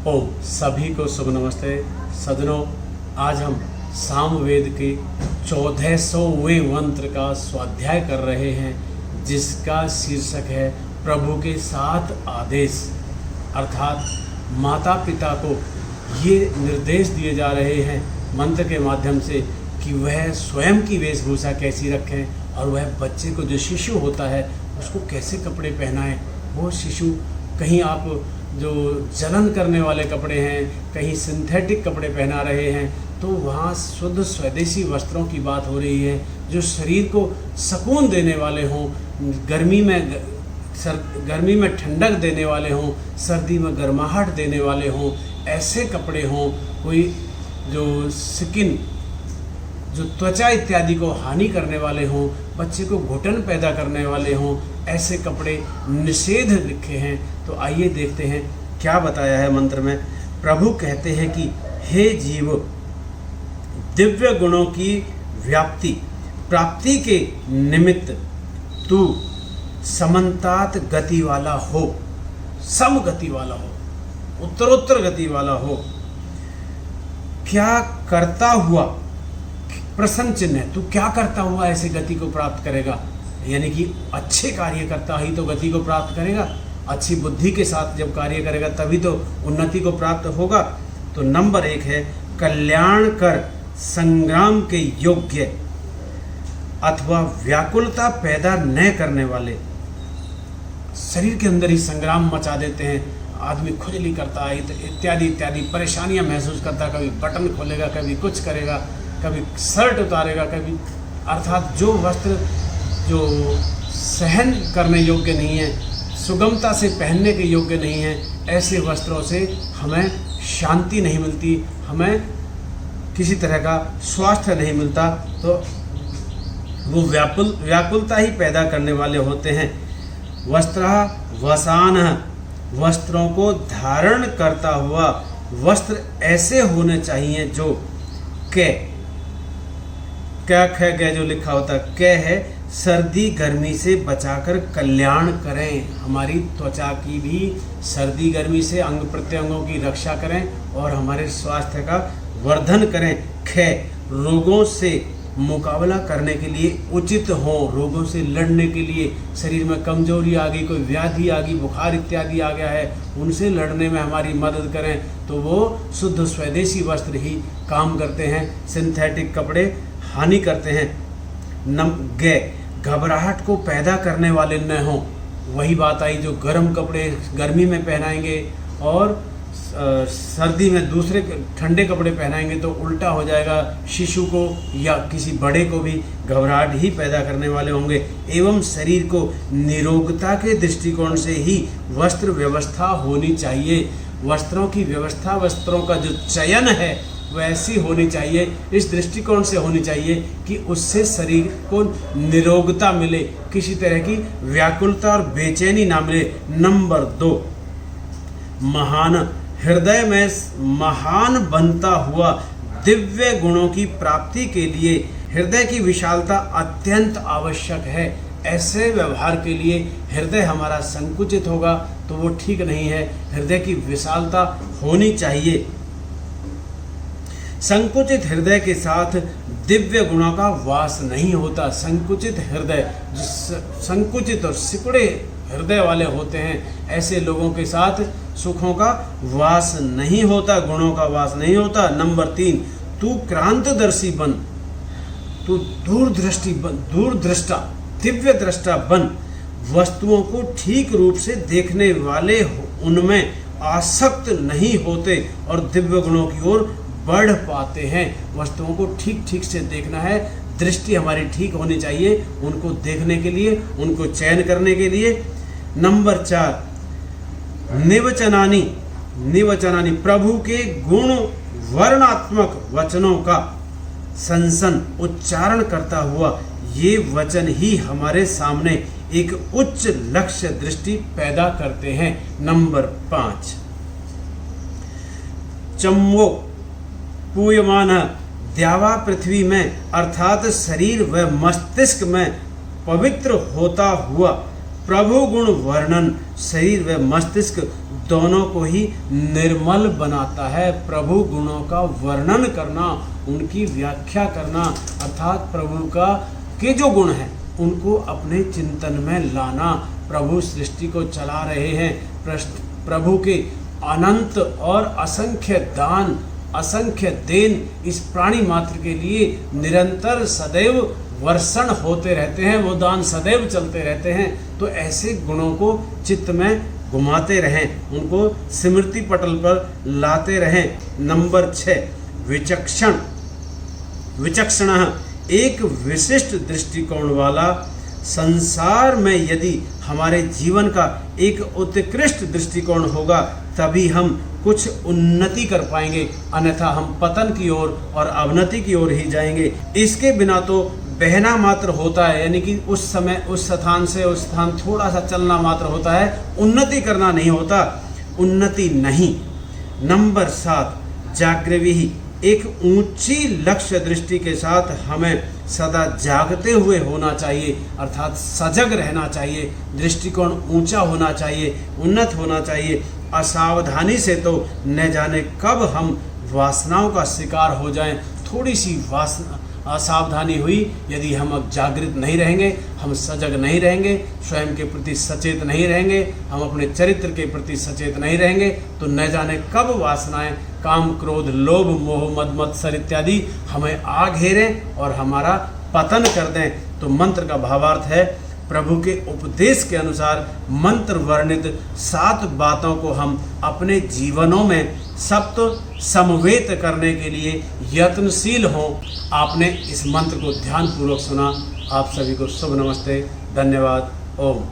ओम सभी को शुभ नमस्ते सज्जनों। आज हम सामवेद के 1400वें मंत्र का स्वाध्याय कर रहे हैं, जिसका शीर्षक है प्रभु के 7 आदेश। अर्थात माता पिता को ये निर्देश दिए जा रहे हैं मंत्र के माध्यम से कि वह स्वयं की वेशभूषा कैसी रखें और वह बच्चे को, जो शिशु होता है, उसको कैसे कपड़े पहनाएं। वो शिशु कहीं आप जो जलन करने वाले कपड़े हैं, कहीं सिंथेटिक कपड़े पहना रहे हैं, तो वहाँ शुद्ध स्वदेशी वस्त्रों की बात हो रही है जो शरीर को सुकून देने वाले हों, गर्मी में ठंडक देने वाले हों, सर्दी में गर्माहट देने वाले हों। ऐसे कपड़े हों, कोई जो स्किन, जो त्वचा इत्यादि को हानि करने वाले हों, बच्चे को घुटन पैदा करने वाले हों, ऐसे कपड़े निषेध लिखे हैं। तो आइए देखते हैं क्या बताया है मंत्र में। प्रभु कहते हैं कि हे जीव, दिव्य गुणों की प्राप्ति के निमित्त तू समन्तात गति वाला हो, सम गति वाला हो, उत्तरोत्तर गति वाला हो। क्या करता हुआ, प्रश्न चिन्ह है, तू क्या करता हुआ ऐसे गति को प्राप्त करेगा? यानी कि अच्छे कार्य करता ही तो गति को प्राप्त करेगा। अच्छी बुद्धि के साथ जब कार्य करेगा तभी तो उन्नति को प्राप्त होगा। तो नंबर 1 है कल्याण कर संग्राम के योग्य अथवा व्याकुलता पैदा न करने वाले। शरीर के अंदर ही संग्राम मचा देते हैं, आदमी खुजली करता है, इत्यादि इत्यादि परेशानियां महसूस करता है। कभी बटन खोलेगा, कभी कुछ करेगा, कभी शर्ट उतारेगा, कभी, अर्थात जो वस्त्र जो सहन करने योग्य नहीं है, सुगमता से पहनने के योग्य नहीं है, ऐसे वस्त्रों से हमें शांति नहीं मिलती, हमें किसी तरह का स्वास्थ्य नहीं मिलता। तो वो व्याकुलता ही पैदा करने वाले होते हैं। वस्त्रः वसानः, वस्त्रों को धारण करता हुआ वस्त्र ऐसे होने चाहिए जो क्या जो लिखा होता है सर्दी गर्मी से बचाकर कल्याण करें। हमारी त्वचा की भी सर्दी गर्मी से अंग प्रत्यंगों की रक्षा करें और हमारे स्वास्थ्य का वर्धन करें। रोगों से मुकाबला करने के लिए उचित हो, रोगों से लड़ने के लिए, शरीर में कमजोरी आ गई, कोई व्याधि आ गई, बुखार इत्यादि आ गया है, उनसे लड़ने में हमारी मदद करें। तो वो शुद्ध स्वदेशी वस्त्र ही काम करते हैं, सिंथेटिक कपड़े हानि करते हैं। घबराहट को पैदा करने वाले न हों। वही बात आई जो गर्म कपड़े गर्मी में पहनाएंगे और सर्दी में दूसरे ठंडे कपड़े पहनाएंगे तो उल्टा हो जाएगा, शिशु को या किसी बड़े को भी घबराहट ही पैदा करने वाले होंगे। एवं शरीर को निरोगता के दृष्टिकोण से ही वस्त्र व्यवस्था होनी चाहिए। वस्त्रों की व्यवस्था, वस्त्रों का जो चयन है वैसी होनी चाहिए, इस दृष्टिकोण से होनी चाहिए कि उससे शरीर को निरोगता मिले, किसी तरह की व्याकुलता और बेचैनी ना मिले। नंबर 2, महान हृदय में महान बनता हुआ दिव्य गुणों की प्राप्ति के लिए हृदय की विशालता अत्यंत आवश्यक है। ऐसे व्यवहार के लिए हृदय हमारा संकुचित होगा तो वो ठीक नहीं है, हृदय की विशालता होनी चाहिए। संकुचित हृदय के साथ दिव्य गुणों का वास नहीं होता। संकुचित हृदय, संकुचित और सिकुड़े हृदय वाले होते हैं, ऐसे लोगों के साथ सुखों का वास नहीं होता, गुणों का वास नहीं होता। नंबर 3, तू क्रांतदर्शी बन, तू दूरदृष्टा, दिव्य दृष्टा बन। वस्तुओं को ठीक रूप से देखने वाले उनमें आसक्त नहीं होते और दिव्य गुणों की ओर बढ़ पाते हैं। वस्तुओं को ठीक ठीक से देखना है, दृष्टि हमारी ठीक होनी चाहिए उनको देखने के लिए, उनको चयन करने के लिए। नंबर 4, निवचनानी, प्रभु के गुण वर्णात्मक वचनों का संसन उच्चारण करता हुआ ये वचन ही हमारे सामने एक उच्च लक्ष्य दृष्टि पैदा करते हैं। नंबर 5, चम्वो पूयमान, द्यावा पृथ्वी में अर्थात शरीर व मस्तिष्क में पवित्र होता हुआ प्रभु गुण वर्णन शरीर व मस्तिष्क दोनों को ही निर्मल बनाता है। प्रभु गुणों का वर्णन करना, उनकी व्याख्या करना, अर्थात प्रभु के जो गुण हैं उनको अपने चिंतन में लाना। प्रभु सृष्टि को चला रहे हैं, प्रभु के अनंत और असंख्य दान, असंख्य देन इस प्राणी मात्र के लिए निरंतर सदैव वर्षण होते रहते हैं, वो दान सदैव चलते रहते हैं। तो ऐसे गुणों को चित्त में घुमाते रहें, उनको स्मृति पटल पर लाते रहें। नंबर 6, विचक्षण। विचक्षण एक विशिष्ट दृष्टिकोण वाला। संसार में यदि हमारे जीवन का एक उत्कृष्ट दृष्टिकोण होगा तभी हम कुछ उन्नति कर पाएंगे, अन्यथा हम पतन की ओर और अवनति की ओर ही जाएंगे। इसके बिना तो बहना मात्र होता है, यानी कि उस समय उस स्थान से उस स्थान थोड़ा सा चलना मात्र होता है, उन्नति करना नहीं होता, उन्नति नहीं। नंबर 7, जागृति। एक ऊंची लक्ष्य दृष्टि के साथ हमें सदा जागते हुए होना चाहिए, अर्थात सजग रहना चाहिए, दृष्टिकोण ऊंचा होना चाहिए, उन्नत होना चाहिए। असावधानी से तो न जाने कब हम वासनाओं का शिकार हो जाएं। थोड़ी सी असावधानी हुई, यदि हम अब जागृत नहीं रहेंगे, हम सजग नहीं रहेंगे, स्वयं के प्रति सचेत नहीं रहेंगे, हम अपने चरित्र के प्रति सचेत नहीं रहेंगे, तो न जाने कब वासनाएं, काम, क्रोध, लोभ, मोह, मद, मत्सर इत्यादि हमें आ घेरें और हमारा पतन कर दें। तो मंत्र का भावार्थ है, प्रभु के उपदेश के अनुसार मंत्र वर्णित 7 बातों को हम अपने जीवनों में सप्त समवेत करने के लिए यत्नशील हों। आपने इस मंत्र को ध्यानपूर्वक सुना। आप सभी को शुभ नमस्ते, धन्यवाद, ओम।